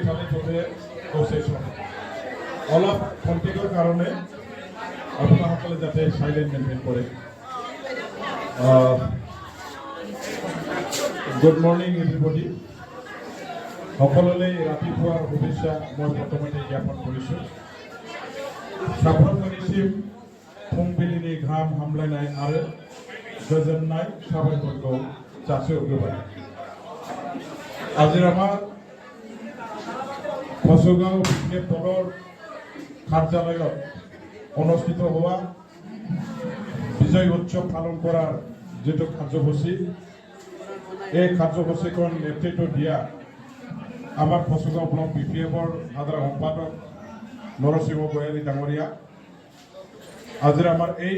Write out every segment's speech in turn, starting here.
শক্তিশালী তথে প্ৰসেশন অলপ কন্টেক্টৰ কাৰণে আপোনাসকলে যাতে সাইলেন্ট মেইনটেইন কৰে গুড মৰ্নিং এভৰিবডি সকলোলৈ ৰাতিপুৱাৰ শুভেচ্ছা মই প্ৰথমতে জ্ঞাপন কৰিছোঁ साफ्रोमनिसिम फुंबिलिनि गाहाम हामलायनाय आरो गोजोननाय साबायखरखौ जासिहरग्रोबाय আজি আমাৰ ফচুগাঁও বিজেপি দলৰ কাৰ্যালয়ত অনুষ্ঠিত হোৱা বিজয় উৎসৱ পালন কৰাৰ যেটো কাৰ্যসূচী এই কাৰ্যসূচীখন নেতৃত্ব দিয়া আমাৰ ফচুগাঁও ব্লক বিপিএফৰ সাধাৰণ সম্পাদক নৰসিংহ গোয়ালী ডাঙৰীয়া আজি আমাৰ এই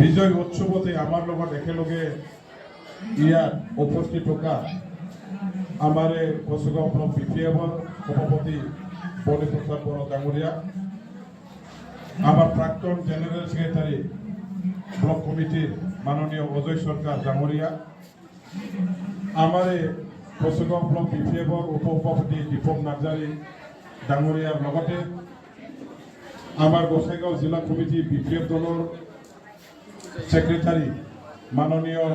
বিজয় উৎসৱতে আমাৰ লগত একেলগে ইয়াত উপস্থিত থকা আমাৰ ফচুগাঁও ব্লক বিপিএফৰ সভাপতি বলিপ্ৰসাদ বড়ো ডাঙৰীয়া আমাৰ প্ৰাক্তন জেনেৰেল সেক্ৰেটাৰী ব্লক কমিটিৰ মাননীয় অজয় সৰকাৰ ডাঙৰীয়া আমাৰ ফচুগাঁও ব্লক বিপিএফৰ উপসভাপতি দীপক নাৰ্জাৰী ডাঙৰীয়াৰ লগতে আমাৰ গোসাইগাঁও জিলা কমিটি বিপিএফ দলৰ সেক্ৰেটাৰী মাননীয়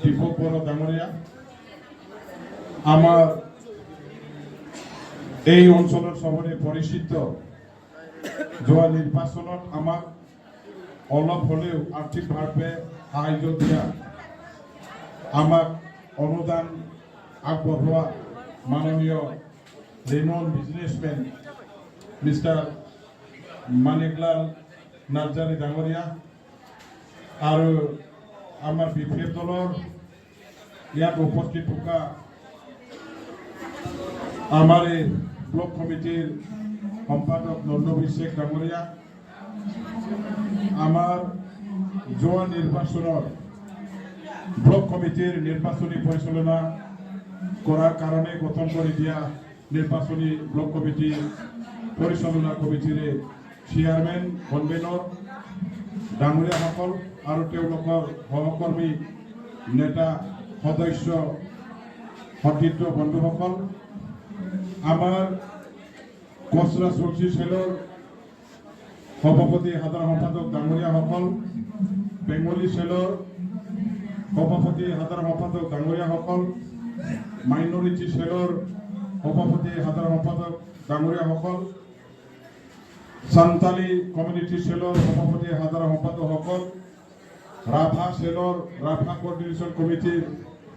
দীপক বড়ো ডাঙৰীয়া আমাৰ এই অঞ্চলৰ সবৰে পৰিচিত যোৱা নিৰ্বাচনত আমাক অলপ হলেও আৰ্থিকভাৱে সাহায্য দিয়া আমাক অনুদান আগবঢ়োৱা মাননীয় renowned businessman Mr. Maniklal Narzari Dangoria আৰু আমাৰ বিপিএফ দলৰ ইয়াত উপস্থিত থকা আমাৰ ব্লক কমিটিৰ সম্পাদক নন্দবী শেখ ডাঙৰীয়া আমাৰ যোৱা নিৰ্বাচনৰ ব্লক কমিটিৰ নিৰ্বাচনী পৰিচালনা কৰাৰ কাৰণে গঠন কৰি দিয়া নিৰ্বাচনী ব্লক কমিটি পৰিচালনা কমিটিৰ চেয়াৰমেন কনভেনৰ ডাঙৰীয়াসকল আৰু তেওঁলোকৰ সহকৰ্মী নেতা সদস্য সতীৰ্থ বন্ধুসকল আমাৰ কচৰা চলচি চেলৰ সভাপতি সাধাৰণ সম্পাদক ডাঙৰীয়াসকল বেংগলী চেলৰ সভাপতি সাধাৰণ সম্পাদক ডাঙৰীয়াসকল মাইনৰিটি চেলৰ সভাপতি সাধাৰণ সম্পাদক ডাঙৰীয়াসকল সান্তালী কমিউনিটি সেলৰ সভাপতি সাধাৰণ সম্পাদকসকল ৰাভা সেলৰ ৰাভা কোঅৰ্ডিনেশ্যন কমিটিৰ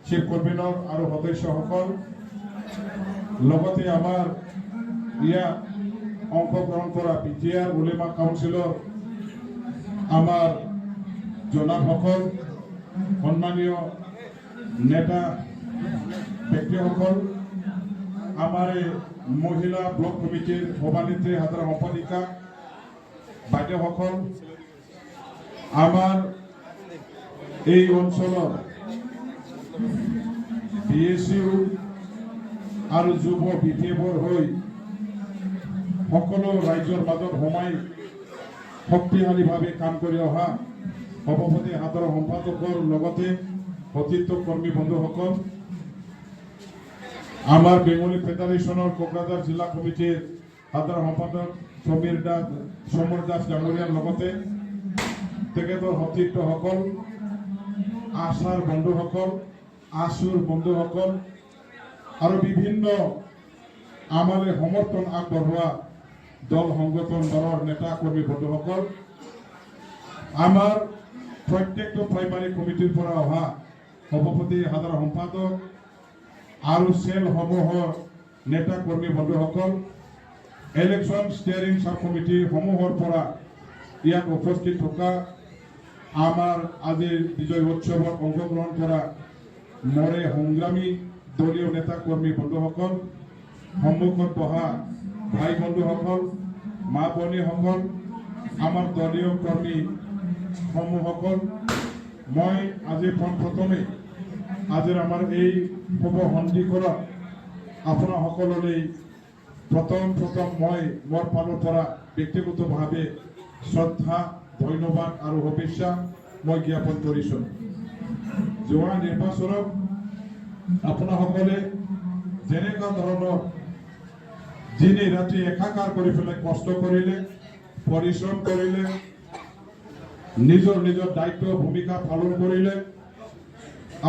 চিফ কনভেনৰ আৰু সদস্যসকল লগতে আমাৰ ইয়াত অংশগ্ৰহণ কৰা বিটিআৰ উলেমা কাউন্সিলৰ আমাৰ জনাবসকল সন্মানীয় নেতা ব্যক্তিসকল আমাৰ মহিলা ব্লক কমিটিৰ সভানেত্ৰী সাধাৰণ সম্পাদিকা বাইদেউসকল আমাৰ এই অঞ্চলৰ বিএসইউ আৰু যুৱ বিপিএফৰ হৈ সকলো ৰাজ্যৰ মাজত সোমাই শক্তিশালীভাৱে কাম কৰি অহা সভাপতি সাধাৰণ সম্পাদকৰ লগতে সতীৰ্থ কৰ্মী বন্ধুসকল আমাৰ বেঙ্গলী ফেডাৰেশনেৰ কোকৰাঝাৰ জিলা কমিটিৰ সাধাৰণ সম্পাদক সমৰ দাস ডাঙৰীয়াৰ লগতে তেখেতৰ সতীৰ্থসকল আশাৰ বন্ধুসকল আশুৰ বন্ধুসকল আৰু বিভিন্ন আমাৰ সমৰ্থন আগবঢ়োৱা দল সংগঠন দলৰ নেতা কৰ্মী বন্ধুসকল আমাৰ প্ৰত্যেকটো প্ৰাইমাৰী কমিটিৰ পৰা অহা সভাপতি সাধাৰণ সম্পাদক আৰু সেল সমূহৰ নেতা কৰ্মী বন্ধুসকল ইলেকশ্যন ষ্টিয়াৰিং সাব কমিটি সমূহৰ পৰা ইয়াত উপস্থিত থকা আমাৰ আজিৰ বিজয় উৎসৱত অংশগ্ৰহণ কৰা মৰে সংগ্ৰামী দলীয় নেতা কৰ্মী বন্ধুসকল সন্মুখত বহা ভাই বন্ধুসকল মা ভনীসকল আমাৰ দলীয় কৰ্মী সমূহসকল মই আজি প্ৰথমে আজিৰ আমাৰ এই শুভ সন্ধিক্ষণত আপোনাৰ সকলোলৈ প্ৰথম মই মোৰ ফালৰ পৰা ব্যক্তিগতভাৱে শ্ৰদ্ধা ধন্যবাদ আৰু শুভেচ্ছা মই জ্ঞাপন কৰিছোঁ। যোৱা নিৰ্বাচনত আপোনাসকলে যেনেকুৱা ধৰণৰ দিনে ৰাতি একাকাৰ কৰি পেলাই কষ্ট কৰিলে, পৰিশ্ৰম কৰিলে, নিজৰ নিজৰ দায়িত্ব ভূমিকা পালন কৰিলে,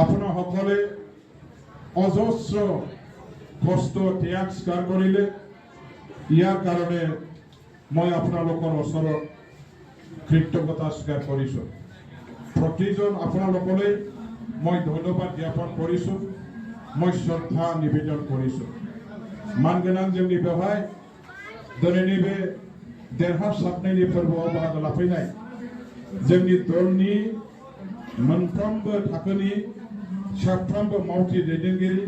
আপোনাসকলে অজস্ৰ কষ্ট ত্যাগ স্বীকাৰ কৰিলে। ইয়াৰ কাৰণে মই আপোনালোকৰ ওচৰত কৃতজ্ঞতা স্বীকাৰ কৰিছোঁ। প্ৰতিজন আপোনালোকলৈ মই ধন্যবাদ জ্ঞাপন কৰিছোঁ, মই শ্ৰদ্ধা নিবেদন কৰিছোঁ। मानगोनां जोंनि बेवहाय दिनैनि बे देरहासारनायनि फोरबोआव बाहागो लाफैनाय जोंनि दलनि मोनफ्रोमबो थाखोनि साफ्रोमबो मावथि दैदेनगिरि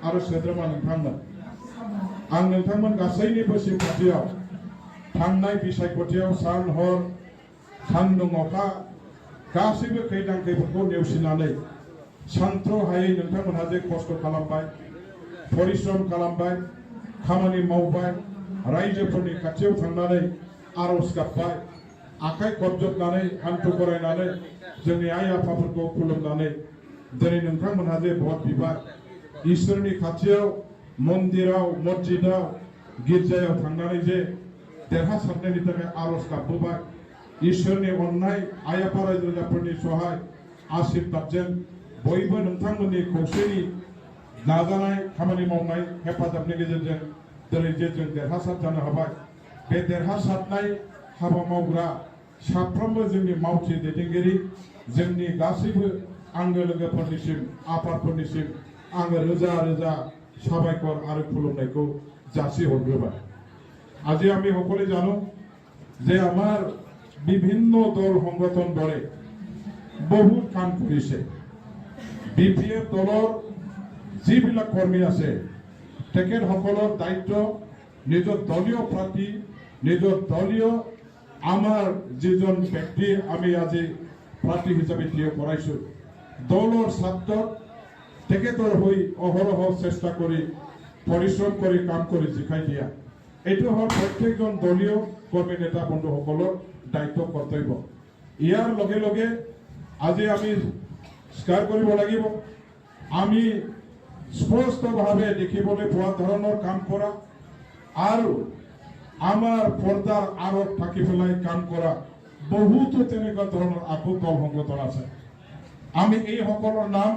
आरो सोद्रोमा नोंथांमोन, आं नोंथांमोन गासैनिबो सिम्पाथियाव थांनाय बिसायख'थियाव सान हर सान्दुं अखा गासैबो खैदां खैफोदखौ नेवसिनानै सानथ्र'हायै नोंथांमोनहा जे खस्थ' खालामबाय, परिश्रम खालामबाय, खामानि मावबाय, रायजोफोरनि खाथियाव थांनानै आर'ज गाबबाय, आखाइ खबजबनानै हान्थु खरायनानै जोंनि आइ आफाफोरखौ खुलुमनानै दिनै नोंथांमोनहा जे भट बिबाय, इसोरनि खाथियाव मन्दिराव, मस्जिदाव, गिर्जायाव थांनानै जे देरहासारनायनि थाखाय आर'ज गाबबोबाय, इसोरनि अननाय, आइ आफा रायजो राजाफोरनि सहाय आशीर्बादजों बयबो नोंथांमोननि खौसेनि नाजानाय, खामानि मावनाय, हेफाजाबनि गेजेरजों दिनै जे जों देरहासार जानो हाबाय। बे देरहासारनाय हाबा मावग्रा साफ्रोमबो जोंनि मावथि दैदेनगिरि, जोंनि गासैबो आंगो लोगोफोरनिसिम, आफादफोरनिसिम आङो रोजा रोजा সাবাইকর আর খুলুমনাইকো যাচি হরগ্রবাই। আজি আমি সকলে জানো যে আমার বিভিন্ন দল সংগঠন দলে বহুত কাম কৰিছে। বিপিএফ দলৰ যিবিলাক কৰ্মী আছে তেখেতসকলৰ দায়িত্ব নিজৰ দলীয় প্ৰাৰ্থী, নিজৰ দলীয় আমাৰ যিজন ব্যক্তি আমি আজি প্ৰাৰ্থী হিচাপে থিয় কৰাইছোঁ, দলৰ স্বাৰ্থত তেখেতৰ হৈ অহৰহ চেষ্টা কৰি পৰিশ্ৰম কৰি কাম কৰি জিকাই দিয়া, এইটো হ'ল প্ৰত্যেকজন দলীয় কৰ্মী নেতা বন্ধুসকলৰ দায়িত্ব কৰ্তব্য। ইয়াৰ লগে লগে আজি আমি স্বীকাৰ কৰিব লাগিব, আমি স্পষ্টভাৱে দেখিবলৈ পোৱা ধৰণৰ কাম কৰা আৰু আমাৰ পৰ্দাৰ আঁৰত থাকি পেলাই কাম কৰা বহুতো তেনেকুৱা ধৰণৰ আকৌ দল সংগঠন আছে। আমি এই সকলৰ নাম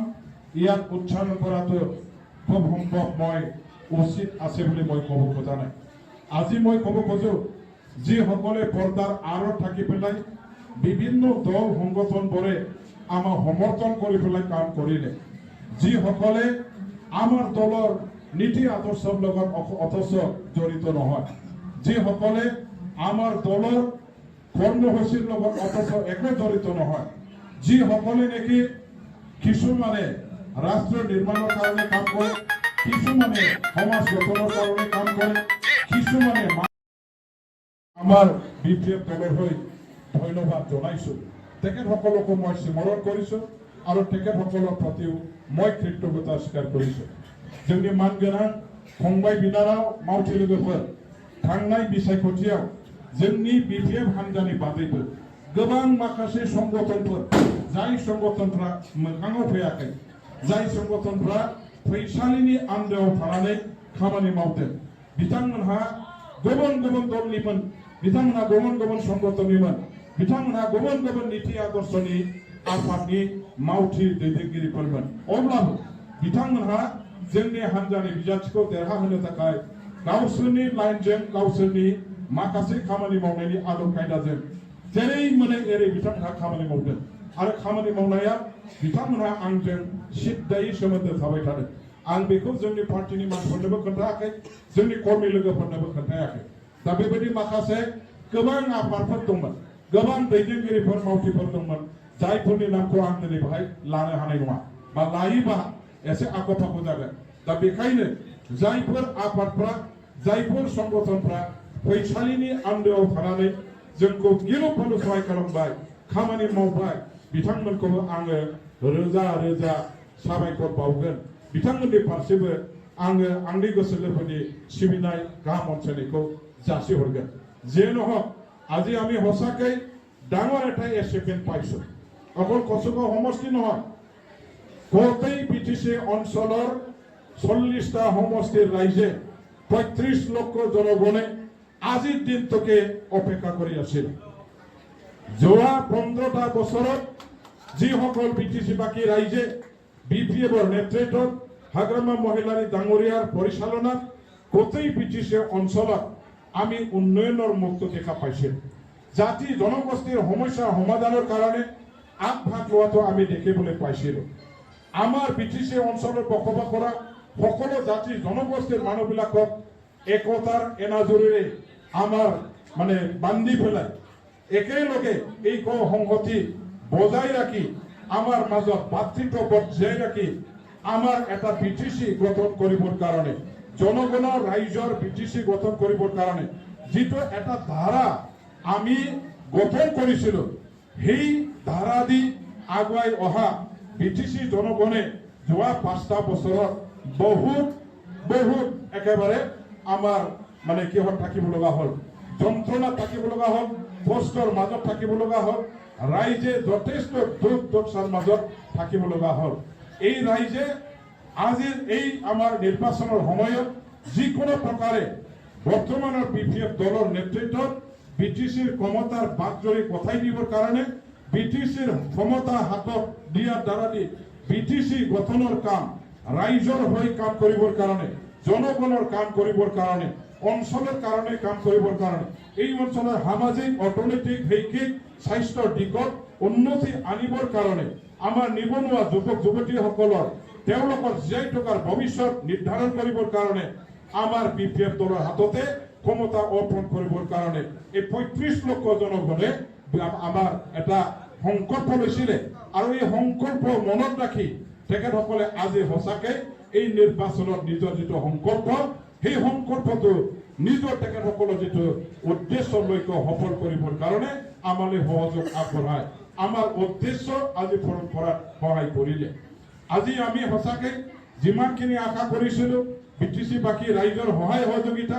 ইয়াত উচ্চাৰণ কৰাটো খুব সম্ভৱ মই উচিত আছে বুলি মই ক'ব খোজা নাই। আজি মই ক'ব খোজো যিসকলে পৰ্দাৰ আঁৰত থাকি পেলাই বিভিন্ন দল সংগঠনবোৰে আমাক সমৰ্থন কৰি পেলাই কাম কৰিলে, যিসকলে আমাৰ দলৰ নীতি আদৰ্শৰ লগত অথচ জড়িত নহয়, যিসকলে আমাৰ দলৰ কৰ্মসূচীৰ লগত অথচ একো জড়িত নহয়, যিসকলে নেকি কিছুমানে ৰাষ্ট্ৰ নিৰ্মাণৰ কাৰণে কাম কৰে, কিছুমানে সমাজ গঠনৰ কাৰণে কাম কৰে, কিছুমানে আমাৰ বিপিএফ দলৰ হৈ ধন্যবাদ জনাইছোঁ। তেখেতসকলকো মই স্মৰণ কৰিছোঁ আৰু তেখেতসকলৰ প্ৰতিও মই কৃতজ্ঞতা স্বীকাৰ কৰিছোঁ। जोंनि मानगोनां फंबाय बिनानाव मावथि लोगोफोर, थांनाय बिसायख'थियाव जोंनि बिपिएफ हान्जानि बादैबो गोबां माखासे संगठनफोर, जाय संगठनफ्रा मोखाङाव फैयाखै, जाय संगठनफ्रा फैसालिनि आन्दोआव थानानै खामानि मावदों, बिथांमोनहा गुबुन गुबुन दलनिमोन, बिथांमोनहा गुबुन गुबुन संगठननिमोन, बिथांमोनहा गुबुन गुबुन नीति आदर्शनि आफादनि मावथि दैदेनगिरिफोरमोन। अब्लाबो बिथांमोनहा जोंनि हान्जानि बिजाथिखौ देरहाहोनो थाखाय गावसोरनि लाइनजों, गावसोरनि माखासे खामानि मावनायनि आदब खायदाजों जेरै मोनो एरै बिथांमोनहा खामानि मावदों आरो खामानि मावनाया बिथांमोनहा आंजों सिद्धायै सोमोन्दो थाबाय थादों। आं बेखौ जोंनि पार्टीनि मानसिफोरनोबो खोन्थायाखै, जोंनि कर्मी लोगोफोरनोबो खोन्थायाखै। दा बेबायदि माखासे गोबां आफादफोर दंमोन, गोबां दैदेनगिरिफोर, मावथिफोर दंमोन, जायफोरनि नामखौ आं दिनै बेहाय लानो हानाय नङा, बा लायोबा एसे आख' फाख' जागोन। दा बेखायनो जायफोर आफादफ्रा, जायफोर संगठनफ्रा फैसालिनि आन्दोआव थानानै जोंखौ गिलु फालु सहाय खालामबाय, खामानि मावबाय, बिथांमोनखौबो आङो रोजा रोजा साबायखर बावगोन। बिथांमोननि फारसेबो आङो आंनि गोसो गोरबोनि सिबिनाय, गाहाम अनसायनायखौ जासिहरगोन। जे নহওক আজি আমি সঁচাকৈ ডাঙৰ এটা এচিভমেণ্ট পাইছোঁ। অকল কচুগাঁও সমষ্টি নহয়, গোটেই বিটিচি অঞ্চলৰ 40টা সমষ্টিৰ ৰাইজে 35 লক্ষ জনগণে আজিৰ দিনটোকে অপেক্ষা কৰি আছিল। যোৱা 15টা বছৰত যিসকল বিটিচি বাকী ৰাইজে BPFৰ নেতৃত্বত হাগ্ৰামা মহিলাৰী ডাঙৰীয়াৰ পৰিচালনাত গোটেই বিটিচি অঞ্চলত আমি উন্নয়নৰ মুক্ত দেখা পাইছিল। জাতি জনগোষ্ঠীৰ সমস্যা সমাধানৰ কাৰণে আগভাগ লোৱাটো আমি দেখিবলৈ পাইছিলোঁ। আমাৰ বিটিচি অঞ্চলত বসবাস কৰা সকলো জাতি জনগোষ্ঠীৰ মানুহবিলাকক একতাৰ এনাজৰীৰে আমাৰ বান্ধি পেলাই একেলগে এই সংহতি বজাই ৰাখি আমাৰ মাজত ভাতৃত্ববোধ জীয়াই ৰাখি আমাৰ এটা বিটিচি গঠন কৰিবৰ কাৰণে জনগণৰ ৰাইজৰ বিটিচি গঠন কৰিবৰ কাৰণে যিটো এটা ধাৰা আমি গঠন কৰিছিলোঁ, সেই ধাৰা দি আগুৱাই অহা বিটিচি জনগণে যোৱা 5টা বছৰত বহুত একেবাৰে আমাৰ কিহত থাকিব লগা হ'ল, যন্ত্ৰণাত থাকিব লগা হ'ল, কষ্টৰ মাজত থাকিব লগা হ'ল, ৰাইজে যথেষ্ট দুখ দুৰ্দশাৰ মাজত থাকিব লগা হ'ল। এই ৰাইজে আজিৰ এই আমাৰ নিৰ্বাচনৰ সময়ত যিকোনো প্ৰকাৰে বৰ্তমানৰ BPF দলৰ নেতৃত্বত বিটিচিৰ ক্ষমতাৰ বাগজৰী গঠাই দিবৰ কাৰণে বিটিচিৰ ক্ষমতা হাতত দিয়াৰ দ্বাৰা দি বিটিচি গঠনৰ কাম ৰাইজৰ হৈ কাম কৰিবৰ কাৰণে জনগণৰ কাম কৰিবৰ কাৰণে অঞ্চলৰ কাৰণে কাম কৰিবৰ কাৰণে এই অঞ্চলৰ সামাজিক অৰ্থনৈতিক শৈক্ষিক স্বাস্থ্যৰ দিশত উন্নতি আনিবৰ কাৰণে আমাৰ নিবনুৱা যুৱক যুৱতীসকলৰ তেওঁলোকৰ জীয়াই থকাৰ ভৱিষ্যত নিৰ্ধাৰণ কৰিবৰ কাৰণে আমাৰ BPF দলৰ হাততে ক্ষমতা অৰ্পণ কৰিবৰ কাৰণে এই 35 লক্ষ জনগণে আমাৰ এটা সংকল্প লৈছিলে আৰু এই সংকল্প মনত ৰাখি তেখেতসকলে আজি সঁচাকৈ এই নিৰ্বাচনত নিজৰ যিটো সংকল্প সেই সংকল্পটো নিজৰ তেখেতসকলৰ যিটো উদ্দেশ্য লক্ষ্য সফল কৰিবৰ কাৰণে আমালৈ সহযোগ আগবঢ়ায় আমাৰ উদ্দেশ্য আজি পূৰণ কৰাত সহায় কৰিলে। আজি আমি সঁচাকৈ যিমানখিনি আশা কৰিছিলোঁ বিটিচি বাকী ৰাইজৰ সহায় সহযোগিতা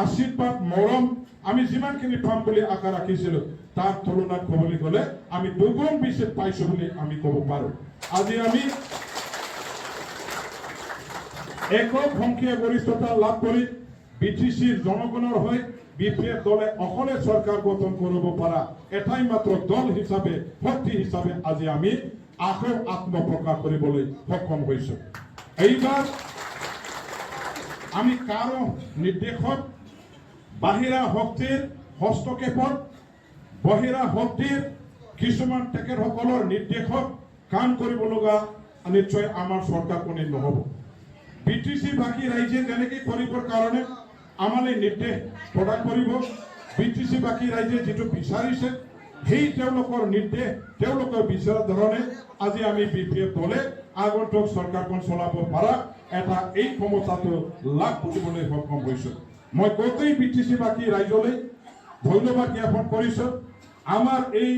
আশীৰ্বাদ মৰম আমি যিমানখিনি পাম বুলি আশা ৰাখিছিলোঁ তাৰ তুলনাত ক'বলৈ গ'লে আমি দুগুণ বেছি পাইছোঁ বুলি আমি ক'ব পাৰোঁ। আজি আমি একক সংখ্যাগৰিষ্ঠতা লাভ কৰি বিটিচিৰ জনগণৰ হৈ BPF দলে অকলে চৰকাৰ গঠন কৰিব পৰা এটাই মাত্ৰ দল হিচাপে শক্তি হিচাপে আজি আমি আকৌ আত্মপ্ৰকাশ কৰিবলৈ সক্ষম হৈছোঁ। এইবাৰ আমি কাৰো নিৰ্দেশত বাহিৰা শক্তিৰ হস্তক্ষেপত বহিৰা শক্তিৰ কিছুমান তেখেতসকলৰ নিৰ্দেশত কাম কৰিব লগা নিশ্চয় আমাৰ চৰকাৰখনে নহ'ব। বিটিচি বাকী ৰাইজে যেনেকৈ কৰিবৰ কাৰণে আমালৈ নিৰ্দেশ প্ৰদান কৰিব, বিটিচি বাকী ৰাইজে যিটো বিচাৰিছে সেই তেওঁলোকৰ নিৰ্দেশ তেওঁলোকৰ বিচৰা ধৰণে আজি আমি BPF দলে আগন্তুক চৰকাৰখন চলাব পৰা এটা এই ক্ষমতাটো লাভ কৰিবলৈ সক্ষম হৈছোঁ। মই গোটেই বিটিচি বাকী ৰাইজলৈ ধন্যবাদ জ্ঞাপন কৰিছোঁ। আমাৰ এই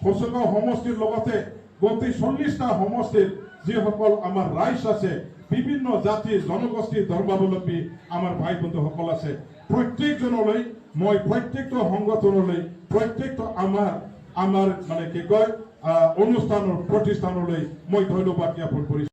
হোচগাঁও সমষ্টিৰ লগতে গোটেই 40টা সমষ্টিৰ যিসকল আমাৰ ৰাইজ আছে বিভিন্ন জাতি জনগোষ্ঠী ধৰ্মাৱলম্বী আমাৰ ভাই বন্ধুসকল আছে প্ৰত্যেকজনলৈ মই প্ৰত্যেকটো সংগঠনলৈ প্ৰত্যেকটো আমাৰ অনুষ্ঠানৰ প্ৰতিষ্ঠানলৈ মই ধন্যবাদ জ্ঞাপন কৰিছোঁ।